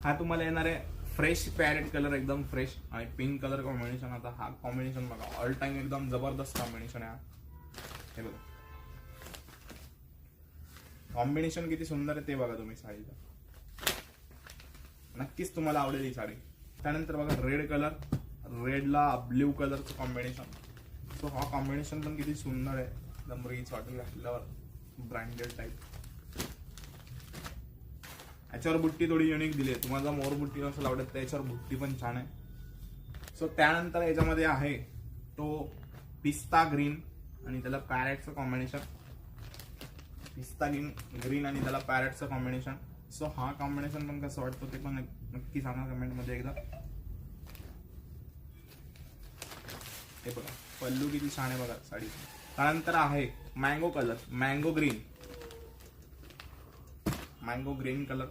हा तुम्हाला येणार आहे फ्रेश पॅरेट कलर, एकदम फ्रेश आणि पिंक कलर कॉम्बिनेशन. आता हा कॉम्बिनेशन बघा, ऑल टाइम एकदम जबरदस्त कॉम्बिनेशन आहे. हे बघा कॉम्बिनेशन किती सुंदर आहे ते बघा तुम्ही साडीचं. नक्कीच तुम्हाला आवडेल ही साडी. त्यानंतर बघा रेड कलर, रेडला ब्ल्यू कलरचं कॉम्बिनेशन. सो हा कॉम्बिनेशन पण किती सुंदर आहे, एकदम रिच वाटेल घातल्यावर, ब्रँडेड टाईप. याच्यावर बुट्टी थोडी युनिक दिली आहे. तुम्हाला मोर बुट्टी नसेल आवडत तर याच्यावर बुट्टी पण छान आहे. सो त्यानंतर याच्यामध्ये आहे तो पिस्ता ग्रीन आणि त्याला पॅरेटचं कॉम्बिनेशन. पिस्ता ग्रीन आणि त्याला पॅरेटचं कॉम्बिनेशन. सो हा कॉम्बिनेशन पण कसं वाटतं ते पण नक्की सांगा कमेंट मध्ये एकदा. हे बघा पल्लू किती छान आहे बघा साडी. त्यानंतर आहे mango colour, mango green colour.